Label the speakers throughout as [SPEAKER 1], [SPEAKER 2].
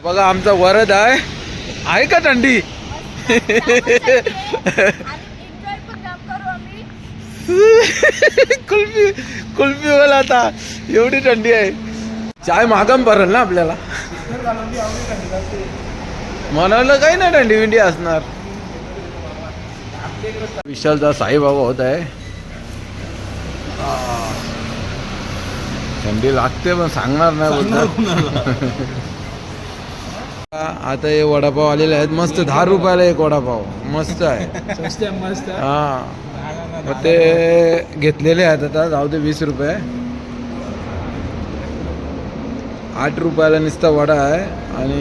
[SPEAKER 1] बघा आमचा वरद आहे का थंडी? कुल्फी कुल्फी वाला आता एवढी थंडी आहे. चाय मागम भरल ना आपल्याला. म्हणाला काही नाही थंडी विंडी असणार. विशालचा साईबाबा होत आहे. थंडी लागते पण सांगणार नाही बोलतात. आता हे वडापाव आलेले आहेत मस्त. 10 रुपयाला एक वडापाव मस्त आहे. हा मग ते घेतलेले आहेत आता. जाऊ दे 20 रुपये. 8 रुपयाला नुसता वडा आहे आणि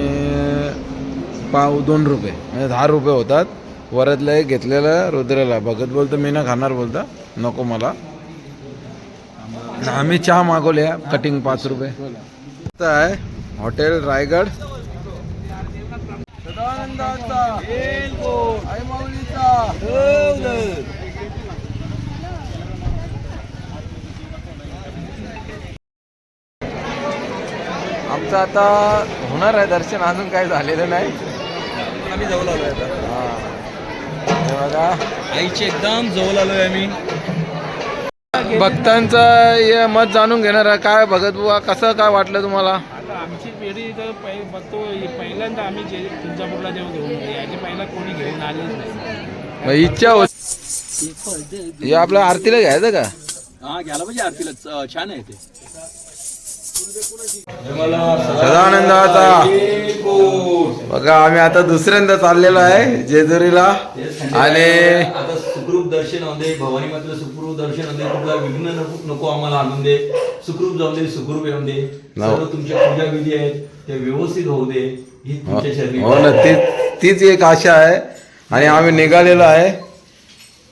[SPEAKER 1] पाव 2 रुपये म्हणजे 10 रुपये होतात. वरदला एक घेतलेलं रुद्राला. भगत बोलतो मी ना खाणार बोलता. नको मला. आम्ही चहा मागवले कटिंग 5 रुपये. आहे हॉटेल रायगड. आमचं आता होणार आहे दर्शन. अजून काही झालेलं नाही. आम्ही जवळ आलोय आता. हा बघा
[SPEAKER 2] आईची एकदम जवळ आलोय आम्ही.
[SPEAKER 1] भक्तांचं मत जाणून घेणार आहे. काय भगत बुवा कसं काय वाटलं तुम्हाला?
[SPEAKER 2] आमची पिढी तर बघतो पहिल्यांदा आम्ही तुळजापूरला जेव्हा घेऊन याच्या पहिला कोणी घेऊन आलेच नाही.
[SPEAKER 1] इच्छा हे आपल्या आरतीला घ्यायचं का?
[SPEAKER 2] हा घ्यायला पाहिजे आरतीला. छान आहे ते.
[SPEAKER 1] सदानंदाचा बघा आम्ही आता दुसऱ्यांदा चाललेलो आहे जेजुरीला. आणि
[SPEAKER 3] आता सुखरूप दर्शन होऊ दे. भवानी मातेला सुखरूप दर्शन होऊ दे. कुठला विघ्न नको आम्हाला आणून दे. सुखरूप जाऊ दे. सुखरूप येऊन दे. सर्व तुमच्या पूजा विधी आहेत त्या व्यवस्थित होऊ दे. ही तुमच्या शरीर
[SPEAKER 1] हो ना. तीच एक आशा आहे. आणि आम्ही निघालेलो आहे.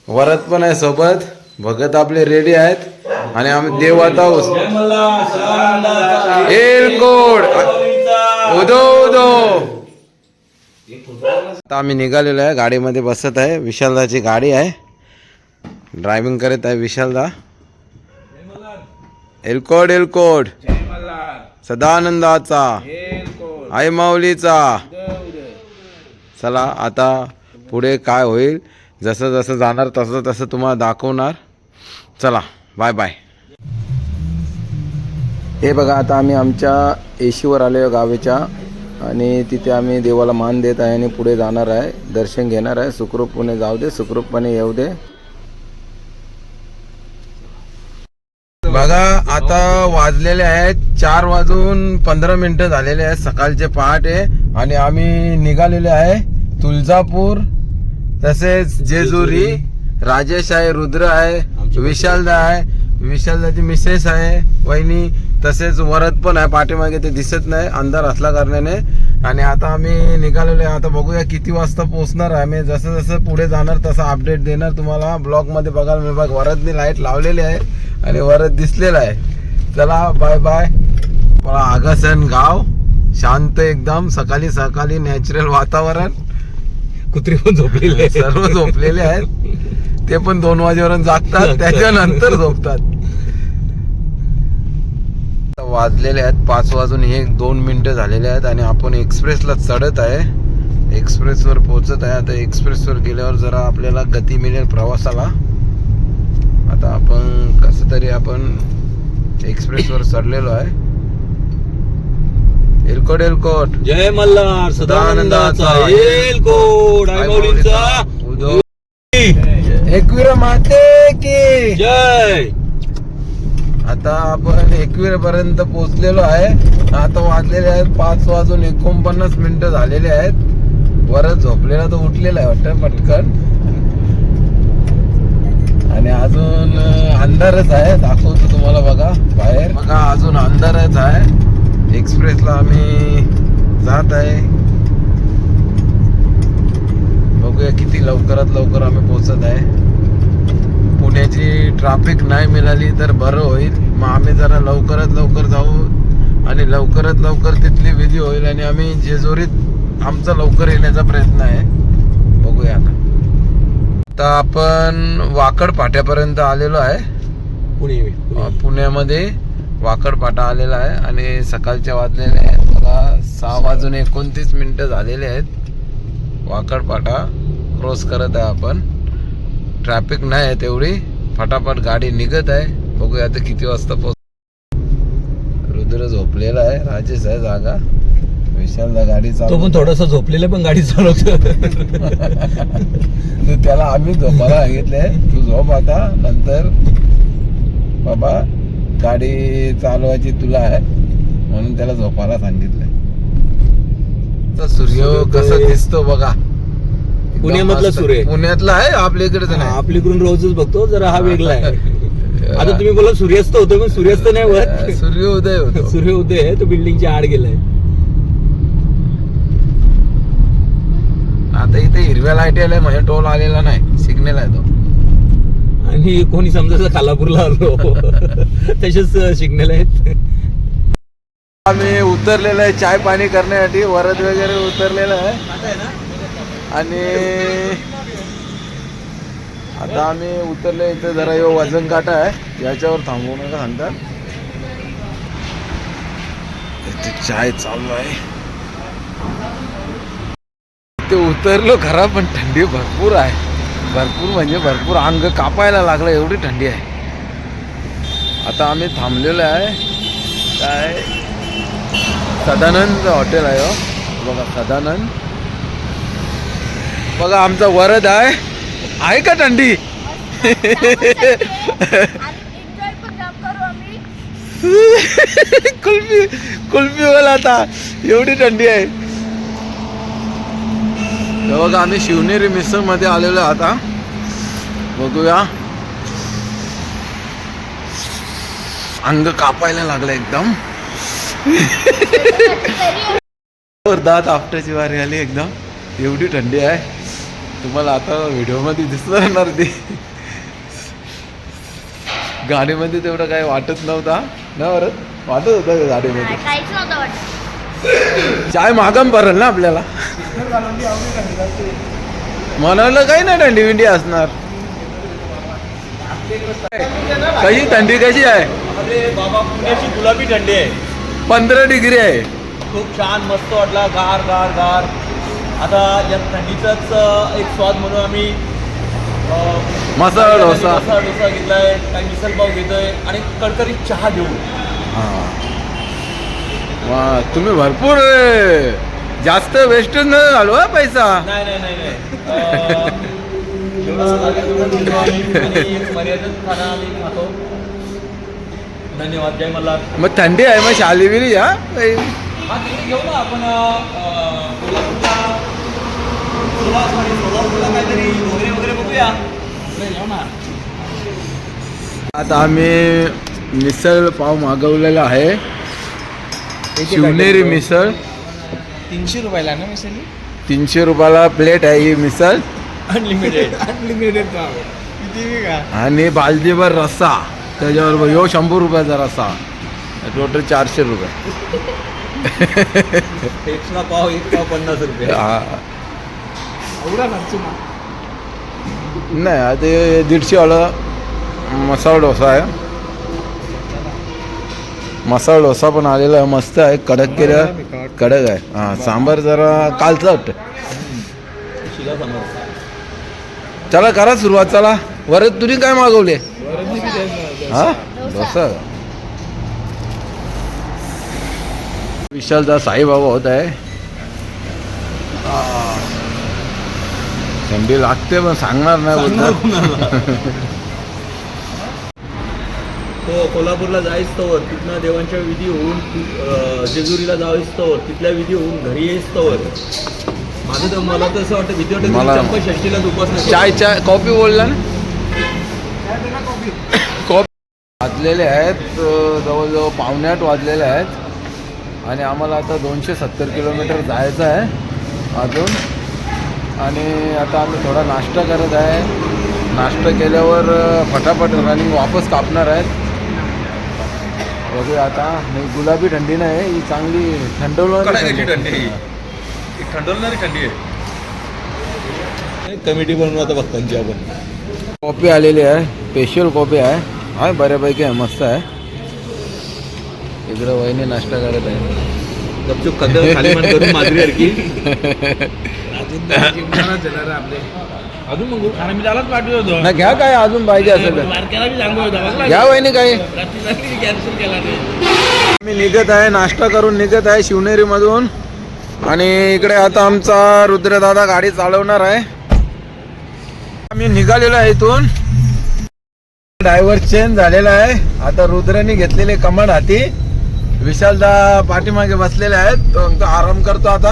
[SPEAKER 1] वरद पण आहे सोबत. भगत आपले रेडी आहेत आणि आम्ही देव आता एलकोड उदो उदो. आता आम्ही निघालेलो आहे. गाडीमध्ये बसत आहे. विशालदाची गाडी आहे. ड्रायव्हिंग करत आहे विशालदा. एलकोड एलकोड सदानंदाचा आई माऊलीचा. चला आता पुढे काय होईल जसं जसं जाणार तसं तसं तुम्हाला दाखवणार. चला बाय बाय. हे बघा आता आम्ही आमच्या एशीवर आलो गावीच्या. आणि तिथे आम्ही देवाला मान देत आहे आणि पुढे जाणार आहे. दर्शन घेणार आहे. सुखरूपपणे जाऊ दे. सुखरूपपणे येऊ दे. बघा आता वाजलेले आहेत 4:15 झालेले आहेत. सकाळचे पहाटे. आणि आम्ही निघालेले आहे तुळजापूर तसेच जेजुरी. राजेश आहे, रुद्र आहे, विशालदा आहे, विशालदाची मिसेस आहे वहिनी, तसेच वरद पण आहे पाठीमागे. ते दिसत नाही अंधार असल्या कारणाने. आणि आता आम्ही निघालेलो आहे. आता बघूया किती वाजता पोहोचणार आहे. आम्ही जसं जसं पुढे जाणार तसं अपडेट देणार तुम्हाला. ब्लॉग मध्ये बघायला मी बघ वरदने लाईट लावलेली आहे आणि वरद दिसलेला आहे. चला बाय बाय. आगसन गाव शांत एकदम. सकाळी सकाळी नॅचरल वातावरण.
[SPEAKER 2] कुत्री पण झोपलेले
[SPEAKER 1] सर्व झोपलेले आहेत. ते पण 2 वाजेपर्यंत जागतात त्याच्यानंतर झोपतात. वाजलेले आहेत 5:02 झालेले आहेत. आणि आपण एक्सप्रेसला चढत आहे. एक्सप्रेसवर पोहोचत आहे. आता एक्सप्रेसवर गेल्यावर जरा आपल्याला गती मिळेल प्रवासाला. आता आपण कसं तरी आपण एक्सप्रेसवर चढलेलो आहे. एलकोट एलकोट
[SPEAKER 3] जय मल्हार सदानंदाचा. एलकोट आई माऊलींचा
[SPEAKER 1] उदो. एकविरा माते की
[SPEAKER 3] जय.
[SPEAKER 1] आता आपण 21 पर्यंत पोहोचलेलो आहे. आता वाजलेले आहेत 5:49 झालेले आहेत. वरच झोपलेला तो उठलेला आहे वाटतं पटकन. आणि अजून अंधारच आहे. दाखवतो तुम्हाला बघा बाहेर. बघा अजून अंधारच आहे. एक्सप्रेसला आम्ही जात आहे. बघूया किती लवकरात लवकर आम्ही पोहोचत आहे. पुण्याची ट्रॅफिक नाही मिळाली तर बरं होईल. मग आम्ही जरा लवकरात लवकर जाऊ आणि लवकरात लवकर तिथली विधी होईल. आणि आम्ही जेजुरीत आमचा लवकर येण्याचा प्रयत्न आहे. बघूया आता आपण वाकड फाट्यापर्यंत आलेलो आहे पुण्यामध्ये. वाकड पाटा आलेला आहे आणि सकाळचे वाजलेले आहेत बघा 6:29 झालेले आहेत. वाकड पाटा क्रॉस करत आहे आपण. ट्रॅफिक नाही आहे तेवढी, फटाफट गाडी निघत आहे. बघूया आता किती वाजता रुद्र झोपलेला आहे, राजेश आहे जागा, विशालला गाडी
[SPEAKER 3] तो
[SPEAKER 1] चालू.
[SPEAKER 3] पण थोडासा झोपलेला पण गाडी चालवतो.
[SPEAKER 1] त्याला आम्ही झोपायला सांगितले तू झोप आता, नंतर बाबा गाडी चालवायची तुला आहे म्हणून त्याला झोपायला सांगितलंय. तर सूर्य कसं दिसतो बघा.
[SPEAKER 3] पुण्यामधला सूर्य.
[SPEAKER 1] पुण्यातला आहे, आपल्या इकडे नाही.
[SPEAKER 3] आपल्याकडून रोजच बघतो, जरा हा वेगळा आहे. आता तुम्ही बोला सूर्यास्त होतो, पण सूर्यास्त नाही होत,
[SPEAKER 1] सूर्योदय होतो.
[SPEAKER 3] सूर्योदय आहे. तो बिल्डिंगच्या आड गेलाय.
[SPEAKER 1] आता इथे हिरव्या लाईट आल्या म्हणजे टोल आलेला नाही, सिग्नल आहे तो.
[SPEAKER 3] आणि कोणी समजायचं खालापूरला आलो तसेच सिग्नल आहेत.
[SPEAKER 1] आम्ही उतरलेलं आहे चाय पाणी करण्यासाठी, वरद वगैरे उतरलेलं आहे. आणि आता आम्ही उतरले इथे जरा यो वजन काटा आहे, याच्यावर थांबवू नका सांगतात. इथे चाय चालू आहे. ते उतरलो खरा पण थंडी भरपूर आहे, भरपूर म्हणजे भरपूर. अंग कापायला लागलं एवढी थंडी आहे. आता आम्ही थांबलेलो आहे काय सदानंद हॉटेल आहे हो. बघा सदानंद, बघा आमचा वरद आहे का थंडी? कुल्फी वाला आता एवढी थंडी आहे. बघा आम्ही शिवनेरी मिसळ मध्ये आलेलो आता. बघूया, अंग कापायला लागलं एकदम. दात आपटाची वारी आली एकदम, एवढी थंडी आहे. तुम्हाला आता व्हिडिओमध्ये दिसणार ती. गाडीमध्ये तेवढं काही वाटत नव्हता ना, बरं वाटत होतं गाडीमध्ये. चाय मागम भरल ना आपल्याला, म्हणाला काही नाही थंडी विंडी असणार. कशी थंडी कशी आहे?
[SPEAKER 3] अरे बाबा, पुण्याची गुलाबी थंडी आहे.
[SPEAKER 1] 15 डिग्री आहे.
[SPEAKER 3] खूप छान, मस्त वाटला. गार गार गार. आता या थंडीचाच एक स्वाद म्हणून आम्ही
[SPEAKER 1] मसाला डोसा
[SPEAKER 3] घेतलाय, काही मिसल पाव घेतोय आणि कडकडीत चहा घेऊ.
[SPEAKER 1] वा, तुम्ही भरपूर जास्त वेस्ट न घालू हा पैसा.
[SPEAKER 3] नाही नाही नाही मर्यादित खाना आम्ही खातो. धन्यवाद. जय मल्हार.
[SPEAKER 1] मग थंडी आहे मग शाली बिली हा काही.
[SPEAKER 3] हा तिकडे घेऊ ना आपण. सोलापूरला काहीतरी वगैरे वगैरे बघूया. घेऊ ना.
[SPEAKER 1] आता आम्ही मिसळ पाव मागवलेला आहे. शिवनेरी मिसळ
[SPEAKER 2] 300 रुपयाला ना मिसळ.
[SPEAKER 1] 300 रुपयाला प्लेट आहे ही मिसळ.
[SPEAKER 3] अनलिमिटेड.
[SPEAKER 2] अनलिमिटेड किती का.
[SPEAKER 1] आणि बालदीभर रस्सा त्याच्यावर यो 100 रुपयाचा रस्सा, टोटल 400 रुपये.
[SPEAKER 3] एक्स्ट्रा पाव, एक पाव 50 रुपये.
[SPEAKER 1] हा
[SPEAKER 2] एवढा खर्च ना.
[SPEAKER 1] नाही, आता 150 वाला मसाला डोसा आहे. मसाला डोसा पण आलेला आहे, मस्त आहे. कडक केलं, कडक आहे. हां, सांबार जरा कालचं वाटतं.
[SPEAKER 3] शिला सांबार.
[SPEAKER 1] चला करा सुरुवात. चला वरद, तुम्ही काय मागवले? हा डोसा. विशालचा साईबाबा होत आहे. थंडी लागते पण सांगणार नाही बोलणार.
[SPEAKER 3] तो कोल्हापूरला जायच तवर, तिथनं देवांच्या विधी होऊन जेजुरीला जायच तवर, तिथल्या विधी होऊन घरी येईच तवर. माझं तर मला तर असं वाटतं भीती वाटतं
[SPEAKER 1] मला-
[SPEAKER 3] चंपषष्ठीला उपासना.
[SPEAKER 1] चाय कॉफी बोलला ना. कॉफी वाजलेले आहेत जवळजवळ 7:45 वाजलेले आहेत आणि आम्हाला आता 270 किलोमीटर जायचं आहे अजून. आणि आता आम्ही थोडा नाश्ता करत आहे. नाश्ता केल्यावर फटाफट रनिंग वापस कापणार आहेत. बघूया आता. गुलाबी थंडी नाही, ही चांगली थंडवणारी
[SPEAKER 3] थंडी आहे. कमिटी बनवून आता भक्तांची आपण.
[SPEAKER 1] कॉफी आलेली आहे, स्पेशल कॉफी आहे. बऱ्यापैकी आहे, मस्त आहे. इकडे वहिनी नाश्ता करत आहे.
[SPEAKER 3] गपचूप कदर खाली मान करून माधुरी
[SPEAKER 2] आपले अजून मग कारण मी त्यालाच पाठवत होतो
[SPEAKER 1] ना घ्या काय अजून पाहिजे असेल तर
[SPEAKER 2] बारक्याला बी सांगू होता
[SPEAKER 1] घ्या वहिनी काय.
[SPEAKER 2] कॅन्सल केला नाही.
[SPEAKER 1] मी निघत आहे, नाश्ता करून निघत आहे शिवनेरी मधून. आणि इकडे आता आमचा रुद्रदादा गाडी चालवणार आहे. आम्ही निघालेलो आहे इथून. ड्रायव्हर चेंज झालेला आहे. आता रुद्रनी घेतलेले कमांड हाती. विशालदा पाठीमागे बसलेले आहेत. तो आराम करतो आता.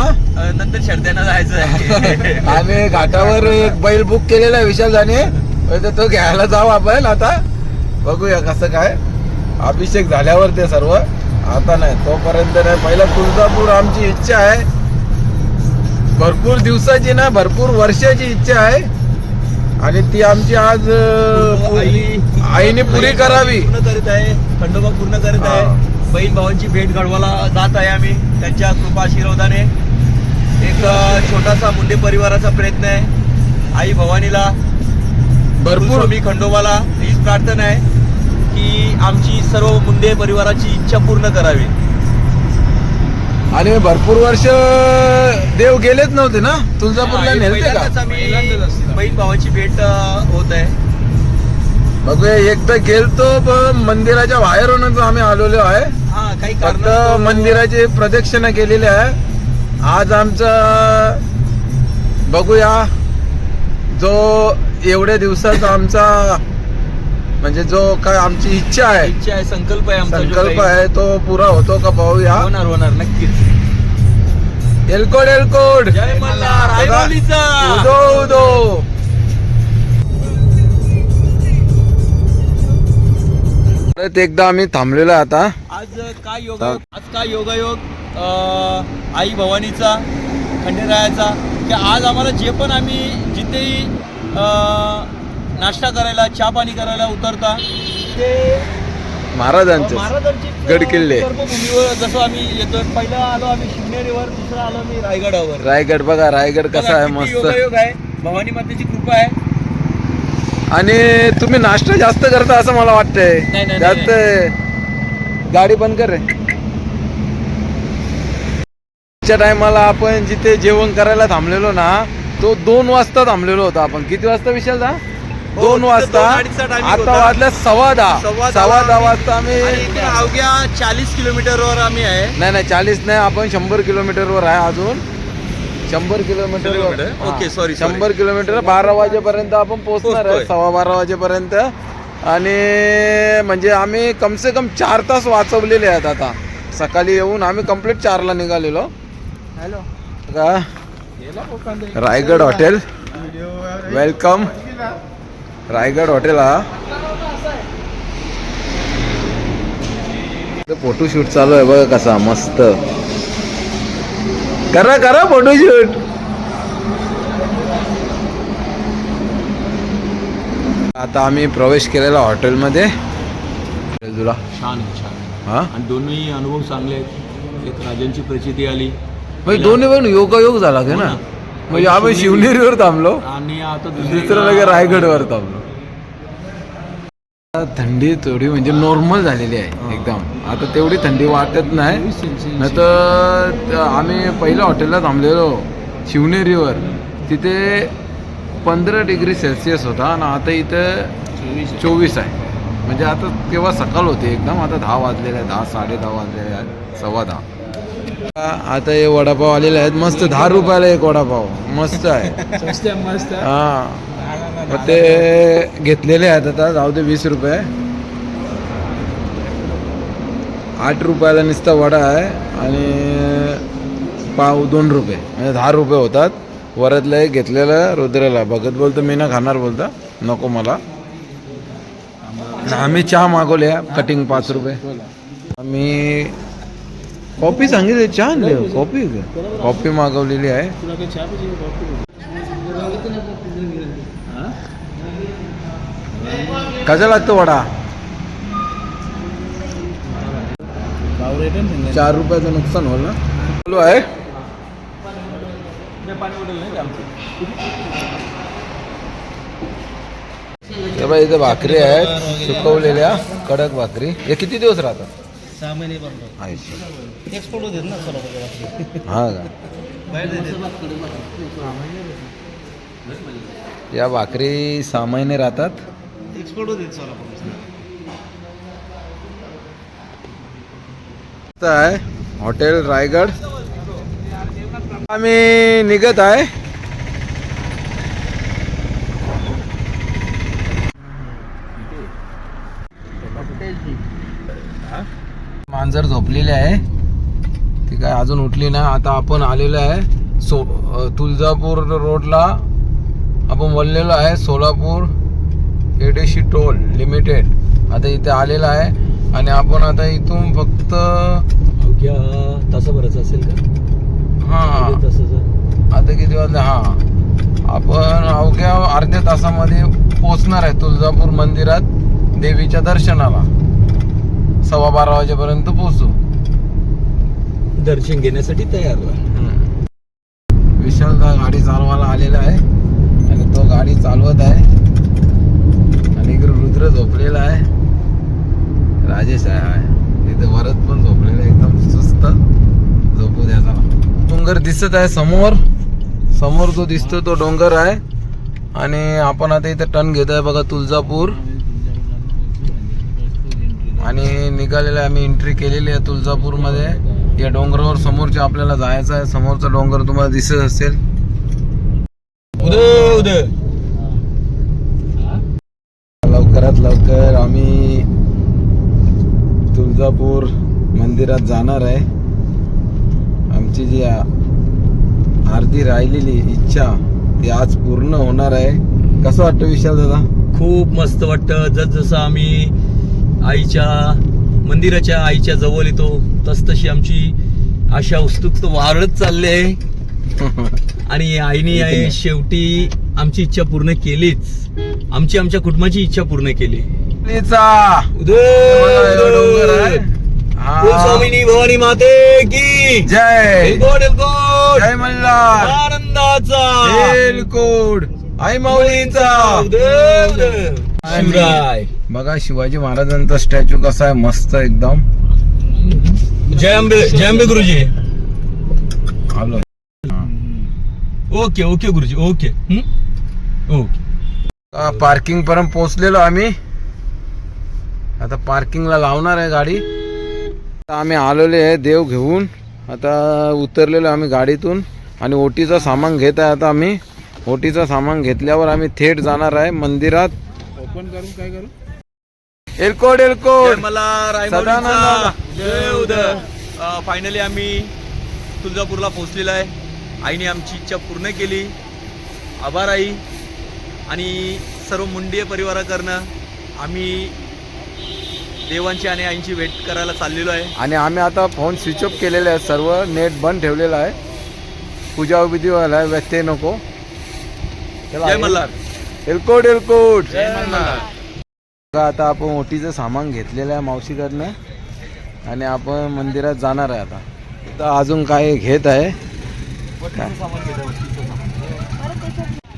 [SPEAKER 3] नंतर शर्द्यांना जायचं आहे.
[SPEAKER 1] आणि घाटावर एक बैल बुक केलेला आहे विशालदाने. तर तो घ्यायला जाऊ आपण आता. बघूया कसं काय. अभिषेक झाल्यावर ते सर्व. आता नाही तोपर्यंत नाही. पहिला तुळजापूर आमची इच्छा आहे. भरपूर दिवसाची ना भरपूर वर्षाची इच्छा आहे. आणि ती आमची आज आईने पुरी करावी.
[SPEAKER 3] पूर्ण करीत आहे. खंडोबा पूर्ण करीत आहे. बहीण भावांची भेट घडवायला जात आहे आम्ही. त्यांच्या कृपा आशीर्वादाने एक छोटासा मुंडे परिवाराचा प्रयत्न आहे. आई भवानीला भरपूर मी खंडोबाला हीच प्रार्थना आहे की आमची सर्व मुंडे परिवाराची इच्छा पूर्ण करावी.
[SPEAKER 1] आणि भरपूर वर्ष देव गेलेच नव्हते ना तुळजापूरला. नेलते का?
[SPEAKER 3] आम्ही बहीण भावाची भेट होत आहे.
[SPEAKER 1] बघूया एकदा गेलतो पण मंदिराच्या बाहेरूनच आम्ही आलेलो आहे.
[SPEAKER 3] काही
[SPEAKER 1] फक्त मंदिराची प्रदक्षिणा केलेली आहे. आज आमचा बघूया जो एवढ्या दिवसाचा आमचा म्हणजे जो काय आमची इच्छा आहे
[SPEAKER 3] संकल्प आहे आमचा
[SPEAKER 1] संकल्प आहे तो पुरा होतो का पाहूया.
[SPEAKER 3] होणार नक्कीच.
[SPEAKER 1] एलकोड एलकोड
[SPEAKER 3] जय मल्हार. आईमाऊलीचा.
[SPEAKER 1] उदो उदो. परत एकदा आम्ही थांबलेलो आहे आता.
[SPEAKER 3] आज काय योगायोग आई भवानीचा खंडेरायाचा की आज आम्हाला जे पण आम्ही जिथेही नाश्ता करायला चहा पाणी करायला उतरता ते
[SPEAKER 1] महाराजांचे गड किल्ले.
[SPEAKER 3] कर्मभूमीवर जसं आम्ही येतो. पहिला आलो आम्ही शिवनेरीवर. दुसरा आलो आम्ही रायगडावर.
[SPEAKER 1] रायगड बघा. रायगड कसा आहे मस्त.
[SPEAKER 3] योगायोग आहे. भवानी मातेची कृपा आहे.
[SPEAKER 1] आणि तुम्ही नाश्ता जास्त करता असं मला वाटतंय.
[SPEAKER 3] नाही,
[SPEAKER 1] जास्त गाडी बंद कर रे. च्या टायमाला आपण जिथे जेवण करायला थांबलेलो ना तो 2 वाजता थांबलेलो होता आपण. किती वाजता विशाल दा? 2 वाजता. आता वाजल्या 10:15. 10:15 वाजता आम्ही
[SPEAKER 3] अवघ्या 40 किलोमीटरवर आम्ही आहे.
[SPEAKER 1] नाही 40 नाही आपण 100 किलोमीटरवर आहे अजून. 100 किलोमीटर.
[SPEAKER 3] Okay sorry
[SPEAKER 1] 100 kilometre. 12 वाजेपर्यंत आपण पोहोचणार आहे. 12:15 वाजेपर्यंत. आणि म्हणजे आम्ही कमसे कम 4 तास वाचवलेले आहेत आता. सकाळी येऊन आम्ही कंप्लीट 4ला निघालेलो.
[SPEAKER 2] हॅलो
[SPEAKER 1] का Raigad hotel. Welcome Raigad hotel. हा फोटोशूट चालू आहे बघा कसा मस्त. करा फोटोशूट. आता आम्ही प्रवेश केलेला हॉटेलमध्ये. तुला
[SPEAKER 3] छान.
[SPEAKER 1] हा
[SPEAKER 3] आणि दोन्ही अनुभव चांगले आहेत. एक राजांची प्रचिती आली.
[SPEAKER 1] म्हणजे दोन्ही पण योगायोग झाला का ना. म्हणजे आम्ही शिवनेरीवर थांबलो
[SPEAKER 3] आणि आता
[SPEAKER 1] दुसरं लगे रायगडवर थांबलो. थंडी थोडी म्हणजे नॉर्मल झालेली आहे एकदम. आता तेवढी थंडी वाटत नाही. तर आम्ही पहिल्या हॉटेलला थांबलेलो शिवनेरीवर. तिथे 15 डिग्री सेल्सिअस होता आणि आता इथं 24 आहे. म्हणजे आता तेव्हा सकाळ होती एकदम. आता 10 वाजलेले आहेत. 10 साडे 10 वाजलेले आहेत. 10:15. आता हे वडापाव आलेले आहेत मस्त. 10 रुपयाला एक वडापाव मस्त आहे.
[SPEAKER 2] मस्त.
[SPEAKER 1] हा मग ते घेतलेले आहेत आता. जाऊ दे 20 रुपये. 8 रुपयाला नुसता वडा आहे आणि पाव 2 रुपये म्हणजे 10 रुपये होतात. वरतलं एक घेतलेलं रुद्राला बघत बोलतो मी ना खाणार बोलता नको मला. आम्ही चहा मागवले कटिंग 5 रुपये. आम्ही कॉफी सांगितली. चहा आणली. कॉफी मागवलेली आहे. कसा लागतो वडा? 4 रुपयाचं नुकसान होईल ना. चालू आहे. इथे भाकरी आहेत सुकवलेल्या कडक भाकरी. हे किती दिवस राहतात?
[SPEAKER 2] 6 महिने बंद
[SPEAKER 1] आयुष्य
[SPEAKER 2] एक्सपोर्ट होते ना सोलापूर
[SPEAKER 1] हा का या भाकरी 6 महिने राहतात.
[SPEAKER 2] एक्सपोर्ट होते सोलापूर
[SPEAKER 1] आहे हॉटेल रायगड. आम्ही निघत आहे. मांजर झोपलेली आहे ती काय अजून उठली ना. आता आपण आलेलो आहे तुळजापूर रोडला आपण बोललेलो आहे. सोलापूर एडेशी टोल लिमिटेड आता इथे आलेला आहे. आणि आपण आता इथून फक्त
[SPEAKER 3] अवघ्या तासाभराचं असेल का?
[SPEAKER 1] हा आता किती वाजले. हा आपण अवघ्या अर्ध्या तासामध्ये पोहोचणार आहे तुळजापूर मंदिरात देवीच्या दर्शनाला. 12:15 वाजेपर्यंत पोहोचू.
[SPEAKER 3] दर्शन घेण्यासाठी तयार राहा.
[SPEAKER 1] विशाल गाडी चालवायला आलेला आहे आणि तो गाडी चालवत आहे. आणि इकडे रुद्र झोपलेला आहे. राजेश आहे इथे वरद पण झोपलेला एकदम सुस्त. झोपू द्या चला. डोंगर दिसत आहे समोर. समोर जो दिसतो तो डोंगर आहे. आणि आपण आता इथे टर्न घेत आहे बघा तुळजापूर. आणि निघालेलं आहे. आम्ही एंट्री केलेली आहे तुळजापूरमध्ये. या डोंगरावर समोरच्या आपल्याला जायचं आहे. समोरचा डोंगर तुम्हाला दिसत असेल. लवकरात लवकर आम्ही तुळजापूर मंदिरात जाणार आहे. आमची जी अर्धी राहिलेली इच्छा ती आज पूर्ण होणार आहे. कसं वाटतं विशाल दादा?
[SPEAKER 3] खूप मस्त वाटतं. जसजसं आम्ही मंदिराच्या आईच्या जवळ येतो तसतशी आमची आशा उत्सुकता वाढत चालली आहे. आणि आईने शेवटी आमची इच्छा पूर्ण केलीच. आमच्या कुटुंबाची इच्छा पूर्ण केली. स्वामिनी भवानी माते की
[SPEAKER 1] जय.
[SPEAKER 3] एलकोट एलकोट
[SPEAKER 1] जय मल्हार.
[SPEAKER 3] आनंदाचा
[SPEAKER 1] एलकोट आई माऊलीचा.
[SPEAKER 3] शिवराय.
[SPEAKER 1] बघा शिवाजी महाराजांचा स्टॅच्यू कसा आहे मस्त एकदम.
[SPEAKER 3] जय अंबे गुरुजी.
[SPEAKER 1] आलो.
[SPEAKER 3] ओके ओके गुरुजी ओके ओके.
[SPEAKER 1] पार्किंग पर्यंत पोहोचलेलो आम्ही. आता पार्किंगला लावणार आहे गाडी. आता आम्ही आलेले आहे देव घेऊन. आता उतरलेलो आम्ही गाडीतून आणि ओटीचं सामान घेत आहे. आता आम्ही ओटीचं सामान घेतल्यावर आम्ही थेट जाणार आहे मंदिरात.
[SPEAKER 2] ओपन करून काय करू.
[SPEAKER 1] एलकोट एलकोट.
[SPEAKER 3] मला फायनली आम्ही तुळजापूरला पोहोचलेलो आहे. आईने आमची इच्छा पूर्ण केली. आभार आई. आणि सर्व मुंडे परिवाराकडनं आम्ही देवांची आणि आईंची भेट करायला चाललेलो आहे.
[SPEAKER 1] आणि आम्ही आता फोन स्विच ऑफ केलेले आहे. सर्व नेट बंद ठेवलेलं आहे. पूजा विधी व्हायला व्यत्यय नको.
[SPEAKER 3] जय मल्हार.
[SPEAKER 1] एलकोट एलकोट.
[SPEAKER 3] जय मल्हार.
[SPEAKER 1] आता आपण ओटीचं सामान घेतलेलं आहे मावशीकडनं आणि आपण मंदिरात जाणार आहे. आता अजून काय घेत आहे.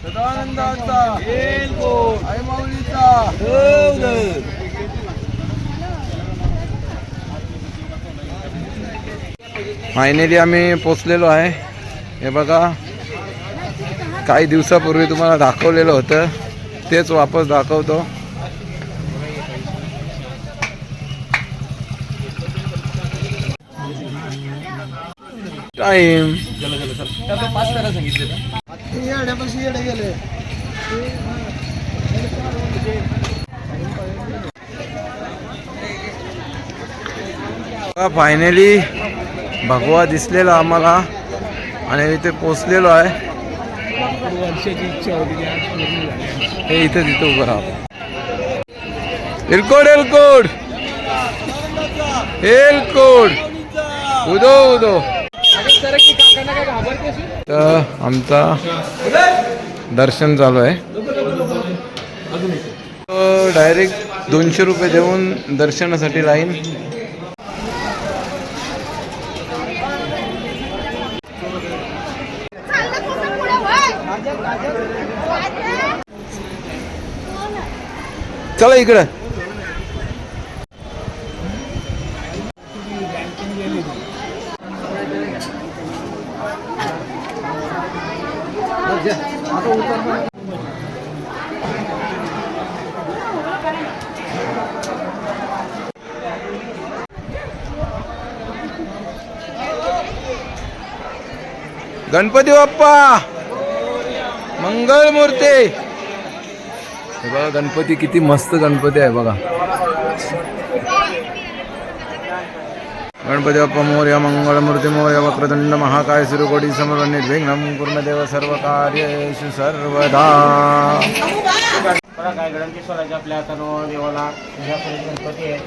[SPEAKER 1] सदानंदाचा एलकोट आई माऊलीचा. फायनली आम्ही पोचलेलो आहे. हे बघा काही दिवसापूर्वी तुम्हाला दाखवलेलं होतं तेच वापस दाखवतो. टाइम
[SPEAKER 3] पास करा सांगितले.
[SPEAKER 1] फायनली भगवा दिसलेला आम्हाला आणि इथे पोचलेलो आहे.
[SPEAKER 2] वर्षाची इच्छा होती ती आज पूर्ण झाली.
[SPEAKER 1] हे इथे तिथे उभं राहा. एलकोट एलकोट एलकोट. उदो उदो. तर आमचा दर्शन चालू आहे. डायरेक्ट 200 रुपये देऊन दर्शनासाठी लाईन. चला इकडे. गणपती बाप्पा मंगल मूर्ती. हे बघा गणपती किती मस्त गणपती आहे बघा. गणपती बाप्पा मोरया मंगल मूर्ती मोरया वक्रतुंड महाकाय सूर्यकोटी समर्थ निर्विघ्नं पूर्णदेव सर्व कार्येषु सर्वदा.
[SPEAKER 2] काय गणेश्वराच्या आपल्या हातानं देवाला गणपती आहे.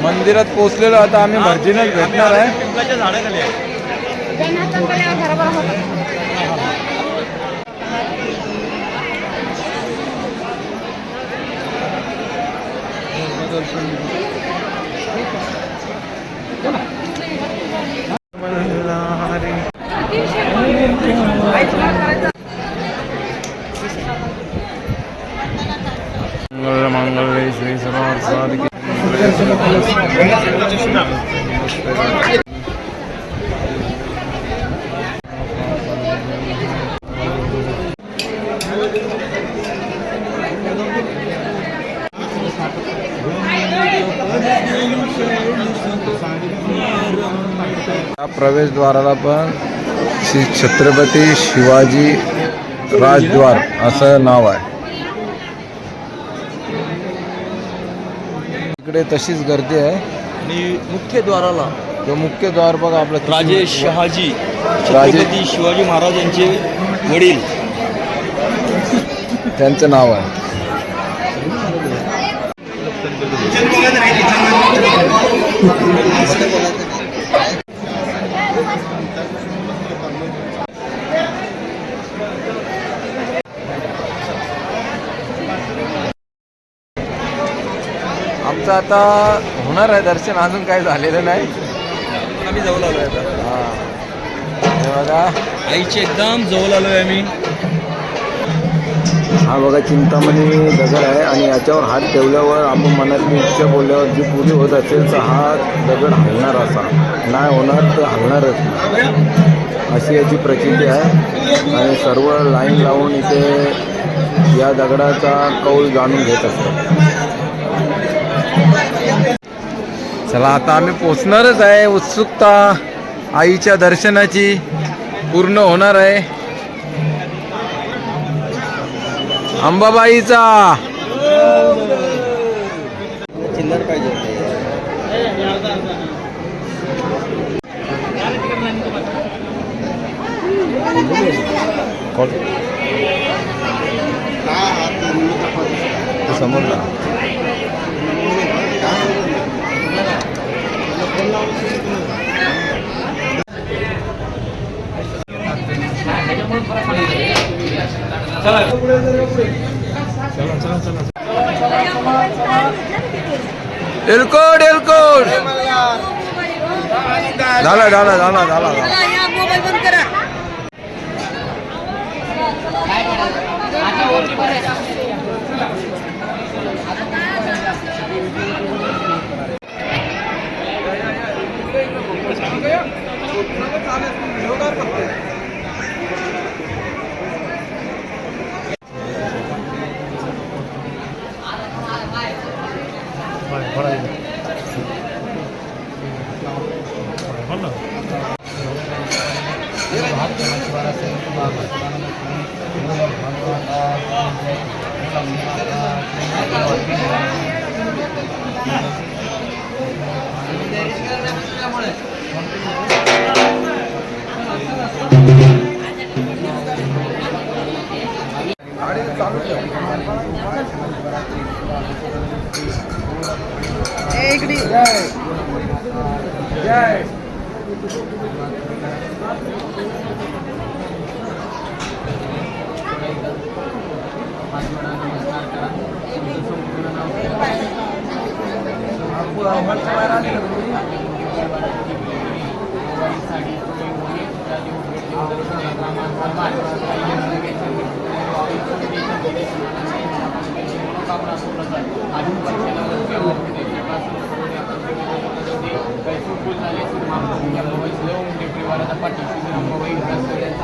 [SPEAKER 1] मंदिरात पोहोचलेलो आता आम्ही भटजीनच भेटणार आहे.
[SPEAKER 3] पिंपळाच्या झाडाखाली आहे.
[SPEAKER 1] मंगल मंगल श्री समर्थ साधिके. प्रवेशद्वाराला पण श्री छत्रपती शिवाजी राजद्वार असं नाव आहे. इकडे तशीच गर्दी आहे.
[SPEAKER 3] आणि मुख्य द्वाराला
[SPEAKER 1] तो मुख्य द्वार बघा आपलं किती
[SPEAKER 3] राजे
[SPEAKER 1] मोठं.
[SPEAKER 3] शहाजी छत्रपती शिवाजी महाराज यांचे वडील
[SPEAKER 1] त्यांचं नाव आहे. आमचं आता होणार आहे दर्शन, अजून काही झालेलं नाही.
[SPEAKER 3] आम्ही जवळ आलोय आता.
[SPEAKER 1] हे बघा
[SPEAKER 3] आईच्या एकदम जवळ आलोय आम्ही.
[SPEAKER 1] हा बघा चिंतामणी दगड आहे आणि याच्यावर हात ठेवल्यावर आपण मनातली इच्छा बोलल्यावर जी पुरी होत असेल तर हा दगड हलणार, असा नाही होणार तर हलणारच नाही अशी याची प्रचिती आहे. आणि सर्व लाईन लावून इथे या दगडाचा कौल जाणून घेत असतात. चला आता आम्ही पोचणारच आहे. उत्सुकता आईच्या दर्शनाची पूर्ण होणार आहे. अंबाबाईचा चिल्लर पाहिजे. समोर ना एलकोड एलकोड झाला झाला झाला झाला.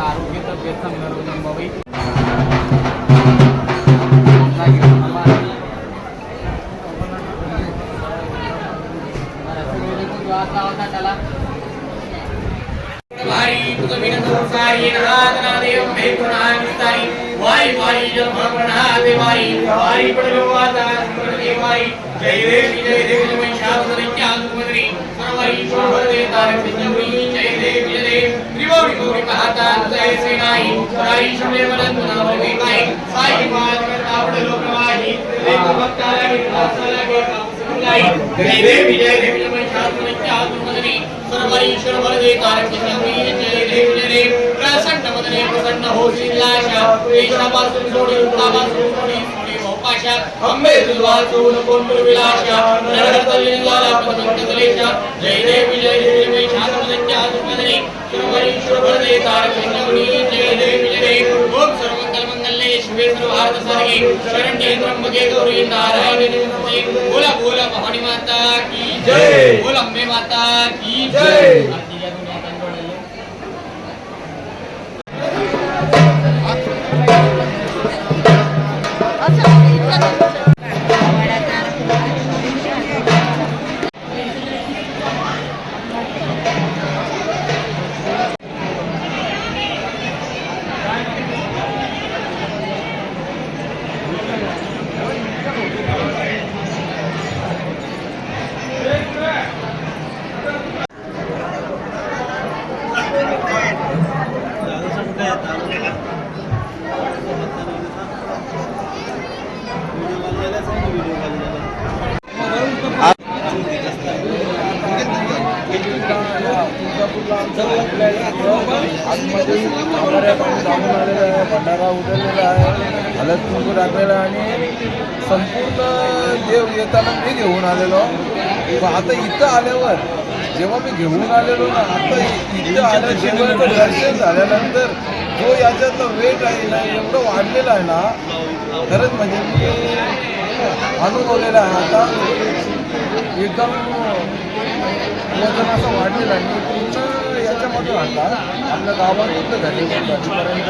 [SPEAKER 4] आरोग्य तब्येत संघ तुझं विनंती सारी नादना देव मे पुन्हा विस्तारी वारी वारी जन्म प्रणाते वारी वारी पडलो आता स्मरणे वारी जय देव जय शास्त्र ज्ञानमंत्री सर्वारी शोभते तारक जय देव त्रिभुवन गौरी पाहता जय सेनाई साई शमले मलन नावे काय साई बात करता पडलो प्रवाही देव भक्ताला विश्वासाला जय देव जय शास्त्र ज्ञानमंत्री सर्वारी ईश्वर वरदे तारक जय देव प्रसन्न मदने प्रसन्न होशील आशा देशापासून सोडी उठापासून सोडी पाशा अंबे तुझा सोन कोण विलाशा नरहरतलिंगाला पदमंतलेशा जय देव शांतमदन्या सुमदने सर्वारी ईश्वर वरदे तारक जय देव ओम सर्वमंगलमंगले शिवे सर्वार्थ साधके शरण्ये त्र्यंबके गौरी नारायणी नमोस्तुते बोला बोला भवानी माता की जय बोला अम्बे माता की जय
[SPEAKER 1] भंडारा उतरलेला आहे, हळद कुंकू टाकलेला आणि संपूर्ण देव येताना मी घेऊन आलेलो. आता इथं आल्यावर जेव्हा मी घेऊन आलेलो ना, आता इथं आलं देवाचं दर्शन झाल्यानंतर जो याच्यातलं वेट आहे ना एवढं वाढलेलं आहे ना, खरंच म्हणजे मी अनुभवलेलं आहे. आता एकदम वजन असं वाढलेलं आहे. पूर्ण याच्यामध्ये आणला आपल्या गावात घाटीपर्यंत,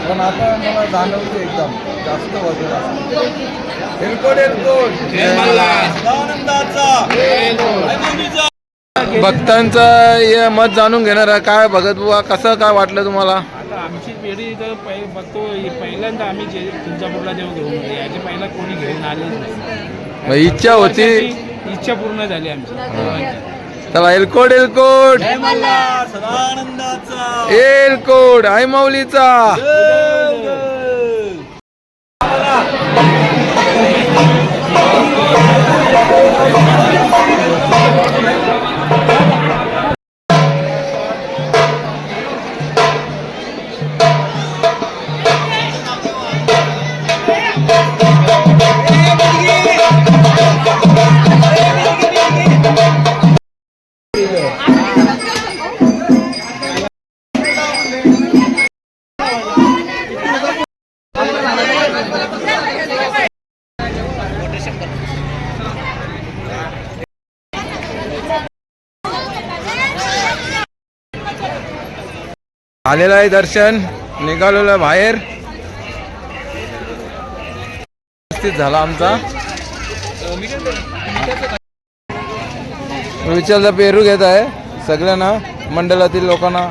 [SPEAKER 1] पण आता मला जाणवतं एकदम जास्त वजन असतं. एलकोड भक्तांचं हे मत जाणून घेणार आहे. काय भगत बुवा, कसं काय वाटलं तुम्हाला?
[SPEAKER 2] आता आमची पिढी तर बघतो पहिल्यांदा आम्ही जे तुळजापूरला जेव्हा घेऊन आलो, याच्या पहिला कोणी घेऊन आलेच नाही.
[SPEAKER 1] इच्छा होती,
[SPEAKER 2] इच्छा पूर्ण झाली आमची.
[SPEAKER 1] चला एलकोड एलकोड आई माऊलीचा. आलेलं आहे दर्शन, निघालेलं बाहेर. व्यवस्थित झाला आमचा. विचारचा पेरू घेत आहे सगळ्यांना, मंडळातील लोकांना.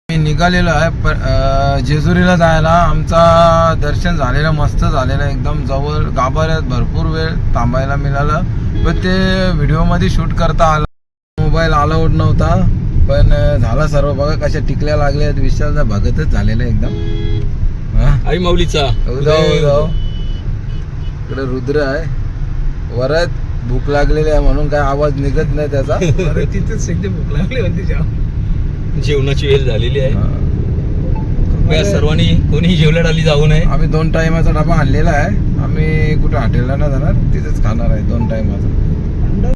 [SPEAKER 1] निघालेलो आहे जेजुरीला जायला. आमचा दर्शन झालेलं, मस्त झालेलं, एकदम जवळ. गाभाऱ्यात भरपूर वेळ थांबायला मिळालं, पण ते व्हिडिओमध्ये शूट करता आलं. मोबाईल अलाउड नव्हता, पण झाला सर्व. बघा कशा टिकल्या लागल्या. विशालचा भगतच झालेला एकदम.
[SPEAKER 3] आई माऊलीचा
[SPEAKER 1] इकडे रुद्र आहे. वरत भूक लागलेली आहे म्हणून काय आवाज निघत नाही त्याचा.
[SPEAKER 2] तिथेच एकदम भूक लागली होती.
[SPEAKER 3] जेवणाची वेळ झालेली आहे. कृपया सर्वांनी कोणी जेवल्या डाली जाऊ नये.
[SPEAKER 1] आम्ही 2 टायमाचा डबा आणलेला आहे. आम्ही कुठे हॉटेलला नाही जाणार, तिथेच खाणार आहे 2 टायमाचा.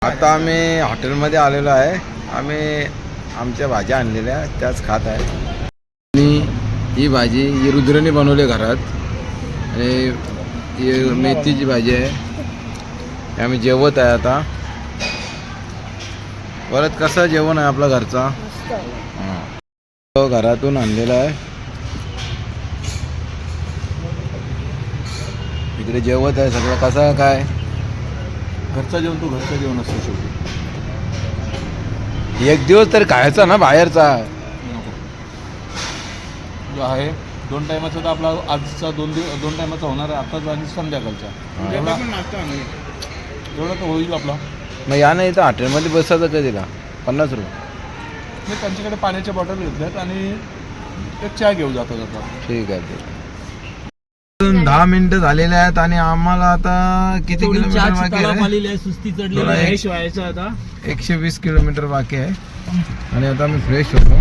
[SPEAKER 1] आता आम्ही हॉटेलमध्ये आलेलो आहे. आम्ही आमच्या भाज्या आणलेल्या त्याच खात आहे. आणि ही भाजी ही रुद्रने बनवली घरात आणि ही मेथीची भाजी आहे. हे आम्ही जेवत आहे आता. परत कसं जेवण आहे आपला घरचा. हां, घरातून आणलेला आहे. इकडे जेवत आहे सगळं. कसं काय
[SPEAKER 3] घरचा जेवण तो घरचा जेवण असतो शेवटी.
[SPEAKER 1] एक दिवस तर खायचा ना बाहेरचा.
[SPEAKER 2] जो आहे 2 टायमाचा तर आपला आजचा 2 टायमाचा होणार आहे आताच आणि संध्याकाळचा. एवढा तर होईल आपला.
[SPEAKER 1] मग या नाही तर हॉटेलमध्ये बसायचं कधीला 50 रुपये.
[SPEAKER 2] मी त्यांच्याकडे पाण्याच्या बॉटल घेतल्यात आणि एक चहा घेऊन जाता.
[SPEAKER 1] ठीक आहे. 10 मिनिटं झालेले आहेत आणि आम्हाला आता किती किलोमीटर बाकी आहे?
[SPEAKER 3] सुस्ती
[SPEAKER 1] थोडा एक-
[SPEAKER 2] फ्रेश व्हायचं आता.
[SPEAKER 1] 120 किलोमीटर बाकी आहे आणि आता मी फ्रेश होतो.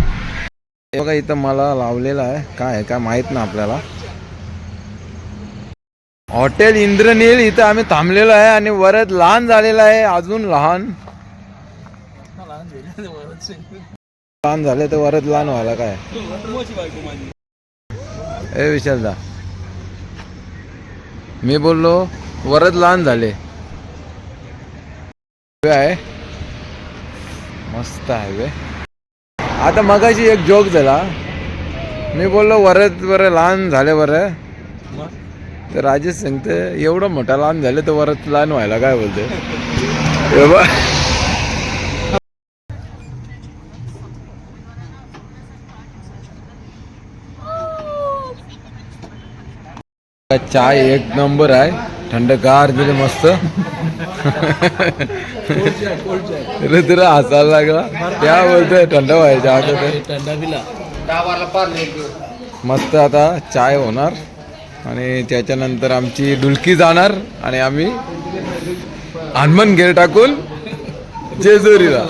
[SPEAKER 1] हे बघा इथं मला लावलेलं आहे. काय आहे काय माहित ना आपल्याला. हॉटेल इंद्रनील इथं आम्ही थांबलेलो आहे आणि वरच लहान झालेलं आहे. अजून लहान झाले तर वरच लहान व्हायला काय. ए विशालदा, मी बोललो वरच लहान झाले आहे. मस्त हायवे. आता मगाशी एक जोक झाला. मी बोललो वरच बरं लहान झाले बरं, तर राजेश सांगते एवढं मोठा लहान झाले तर वरच लहान व्हायला काय बोलते. चाय एक नंबर आहे. थंडगार दिले मस्त. रुद्र हसायला लागला. त्या बोलतोय थंड व्हायच्या मस्त. आता चाय होणार आणि त्याच्यानंतर आमची डुलकी जाणार आणि आम्ही हनुमान गेर टाकून जेजुरीला.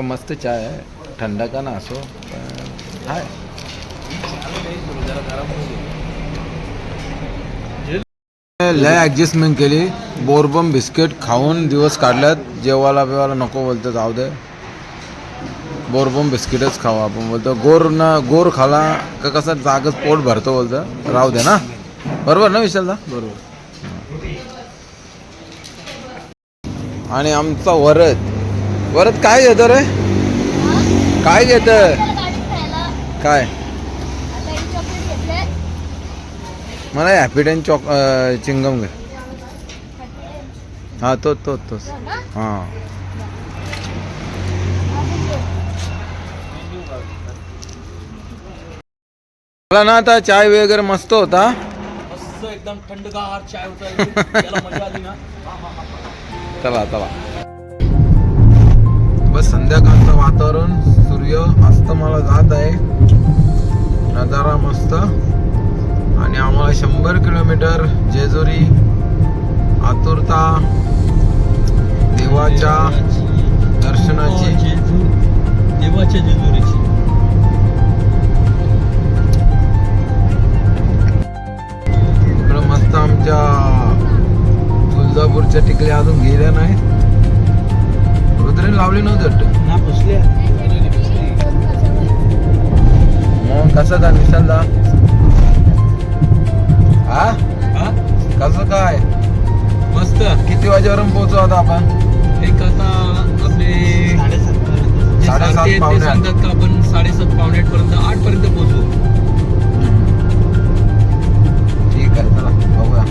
[SPEAKER 1] मस्त चाय आहे. थंड का ना असो हाय. लय ॲडजस्टमेंट केली. बोरबम बिस्किट खाऊन दिवस काढल्यात. जेवायला बिवायला नको बोलतो, जाऊ दे बोरबम बिस्किटच खाऊ आपण बोलतो. गोर खाला का कसं जागच पोट भरतो बोलतं. राहू दे ना. बरोबर ना विशालदा? बरोबर. आणि आमचा वरद काय घेतो रे? काय घेत काय? मला हॅपीडेंट चिंगम घे. हा तोच हां. मला ना आता चाय वगैरे मस्त होता.
[SPEAKER 3] मस्त एकदम थंडगार चाय होता. त्याला मजा आली ना.
[SPEAKER 1] चला बस. संध्याकाळचं वातावरण, सूर्य अस्तमाला जात आहे. नजारा मस्त. आणि आम्हाला 100 किलोमीटर जेजुरी. आतुरता देवाच्या दर्शनाची.
[SPEAKER 3] देवाच्या जेजुरीची.
[SPEAKER 1] इकडं मस्त आमच्या तुळजापूरच्या टिकल्या अजून गेल्या नाही. रुद्रेने लावली नव्हती मग कसं काय विशालदा? हा कसं काय?
[SPEAKER 3] मस्त.
[SPEAKER 1] किती वाजेपर्यंत पोहोचू आता आपण?
[SPEAKER 3] एक आता आपले
[SPEAKER 1] 7:30 पावणे
[SPEAKER 3] सांगतात का आपण 7:30 पावणे 8 पर्यंत 8 पर्यंत पोहोचू.
[SPEAKER 1] ठीक आहे चला बघूया.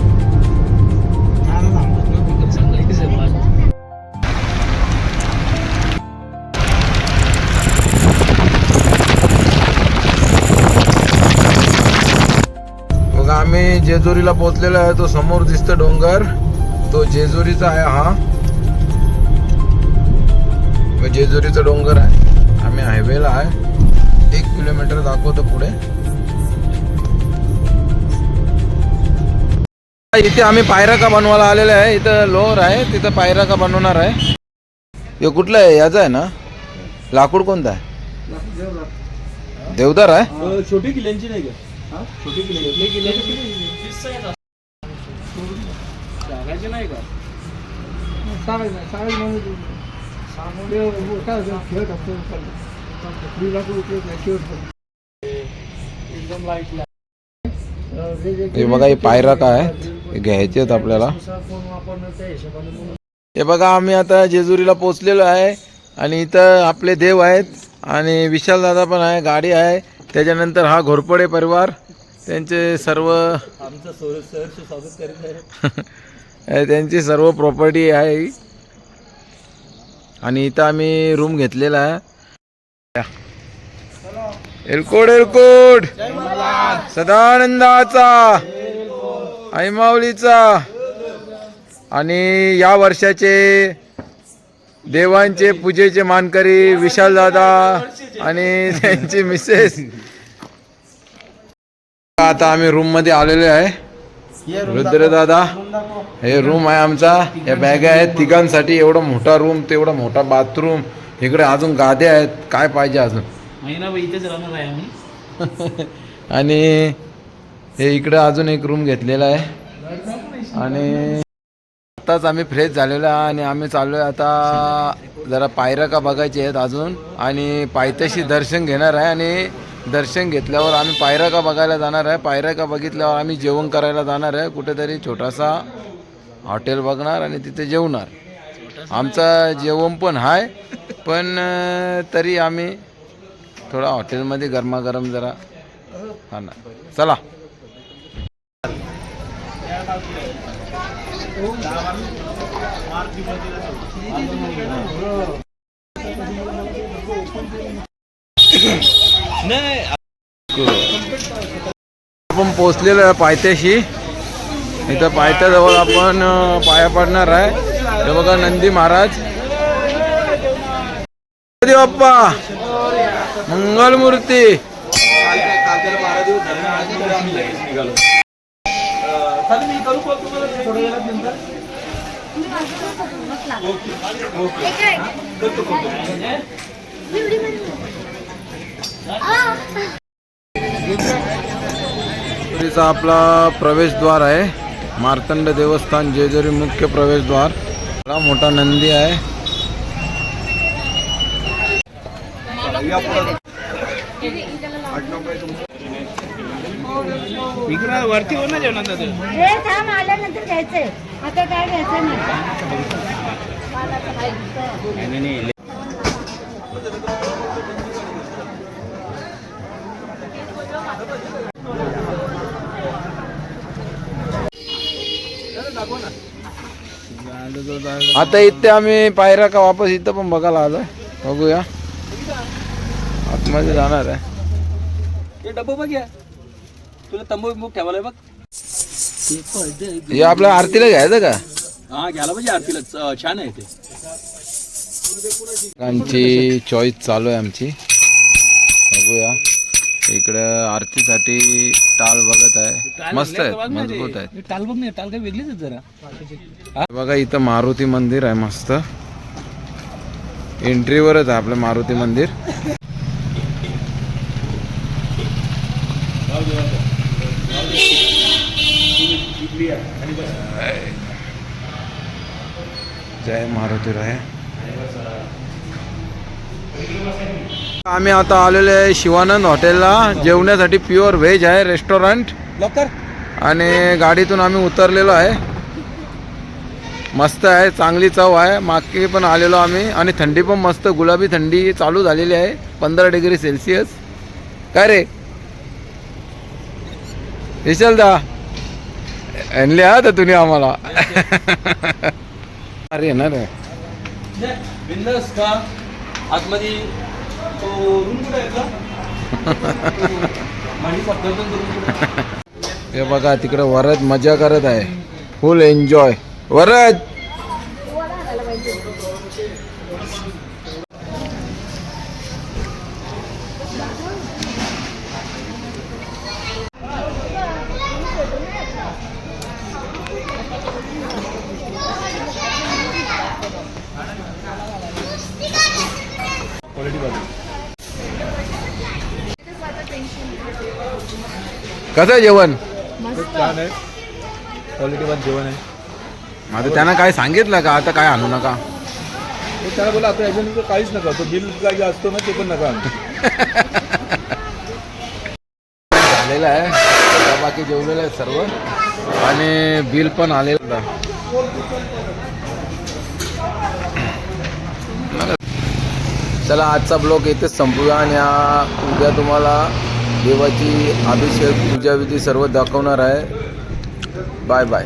[SPEAKER 1] बघा आम्ही जेजुरीला पोहोचलेलो आहे. तो समोर दिसतो डोंगर, तो जेजुरीचा आहे. हा जेजुरीचा डोंगर आहे. आम्ही हायवेला आहे. 1 किलोमीटर दाखवतो पुढे. इथे आम्ही पायरा का बनवायला आलेले आहे. इथं लोअर आहे, तिथं पायरा का बनवणार आहे. हे कुठलं आहे? याचं आहे ना. लाकूड कोणतं आहे? देवदार आहे.
[SPEAKER 3] छोटी किल्ल्यांची नाही का? छोटी
[SPEAKER 2] जागायचे नाही का?
[SPEAKER 1] हे बघा हे पायरा काय हे घ्यायचे आहेत आपल्याला. हे बघा आम्ही आता जेजुरीला पोहोचलेलो आहे आणि इथं आपले देव आहेत आणि विशाल दादा पण आहे, गाडी आहे. त्याच्यानंतर हा घोरपडे परिवार त्यांचे सर्व
[SPEAKER 3] आमचं सहर्ष स्वागत करीत आहे.
[SPEAKER 1] त्यांची सर्व प्रॉपर्टी आहे आणि इथं आम्ही रूम घेतलेला आहे. एलकोड एलकोड सदानंदाचा ऐमावलीचा आणि या वर्षाचे देवांचे पूजेचे मानकरी विशाल दादा आणि त्यांची मिसेस. आता आम्ही रूम मध्ये आलेलो आहे. रुद्र दादा हे रूम आहे आमचा. या बॅगा आहेत तिघांसाठी. एवढा मोठा रूम, तेवढा मोठा बाथरूम, इकडे अजून गाद्या आहेत. काय पाहिजे अजून.
[SPEAKER 2] महिनाभर इथेच राहणार आहे आम्ही.
[SPEAKER 1] आणि हे इकडे अजून एक रूम घेतलेला आहे आणि आताच आम्ही फ्रेश झालेलो आहे आणि आम्ही चाललोय आता जरा पायऱ्या का बघायची आहेत अजून आणि पायथ्याशी दर्शन घेणार आहे आणि दर्शन घेतल्यावर आम्ही पायऱ्या का बघायला जाणार आहे. पायऱ्या का बघितल्यावर आम्ही जेवण करायला जाणार आहे. कुठेतरी छोटासा हॉटेल बघणार आणि तिथे जेवणार. आमचा जेवण पण आहे पण तरी आम्ही थोडा हॉटेलमध्ये गरमागरम जरा खाणार. चला. आपण पोचलेलो आहे पायथ्याशी. इथं पायथ्याजवळ आपण पाया पडणार आहे. हे बघा नंदी महाराज. बाप्पा मंगलमूर्ती. आपला प्रवेशद्वार आहे. मार्तंड देवस्थान जेजुरी मुख्य प्रवेशद्वार. मोठा नंदी आहे.
[SPEAKER 2] इकडे वरती हो ना जेवणात.
[SPEAKER 5] हे थांब आल्यानंतर घ्यायचंय. आता काय घ्यायचं नाही. आता इथे आम्ही पायऱ्या का वापस इथं पण बघायला आलोय. बघूया आतमध्ये जाणार आहे.
[SPEAKER 3] हे डब्बा बघ या. तुला तंबू बिंबू ठेवायला बघ.
[SPEAKER 1] हे आपल्या आरतीला घ्यायचं का.
[SPEAKER 3] हा घ्यायला पाहिजे आरतीला. छान आहे ते.
[SPEAKER 1] आमची चॉईस चालू आहे आमची. बघूया इकडं आरतीसाठी टाळ बघत आहे. मस्त आहे, मजबूत आहे.
[SPEAKER 2] टाल बघ नाही. टाल काय वेगळीच आहे जरा.
[SPEAKER 1] बघा इथं मारुती मंदिर आहे मस्त. एंट्रीवरच आहे आपलं मारुती मंदिर. जय मारुती राय. आम्ही आता आलेलो आहे शिवानंद हॉटेलला जेवण्यासाठी. प्युअर व्हेज आहे रेस्टॉरंट.
[SPEAKER 3] लवकर.
[SPEAKER 1] आणि गाडीतून आम्ही उतरलेलो आहे. मस्त आहे, चांगली चव आहे. मागे पण आलेलो आम्ही आणि थंडी पण मस्त गुलाबी थंडी चालू झालेली आहे. 15 डिग्री सेल्सिअस. काय रे विशाल दा आणले हा तर तुम्ही आम्हाला. अरे ना रे
[SPEAKER 3] बिंदास का आतमध्ये तो रूम कुठे आहे का.
[SPEAKER 1] हे बघा तिकडे वरद मजा करत आहे. फुल एन्जॉय. वरद कसं आहे जेवण?
[SPEAKER 2] छान आहे, क्वालिटीवान जेवण आहे.
[SPEAKER 1] आता त्यांना काय सांगितलं का आता काय आणू नका?
[SPEAKER 2] तर त्याला बोला आता याच्यानंतर काहीच नका, तो बिल काय असतो ना ते पण नका आणू.
[SPEAKER 1] झालेलं आहे, आता बाकी जेवलेलं आहे सर्व आणि बिल पण आलेलं आहे. चला आजचा ब्लॉग इथेच संपूया आणि उद्या तुम्हाला देवाची अभिषेक पूजाविधी सर्व दाखवणार आहे. Bye bye.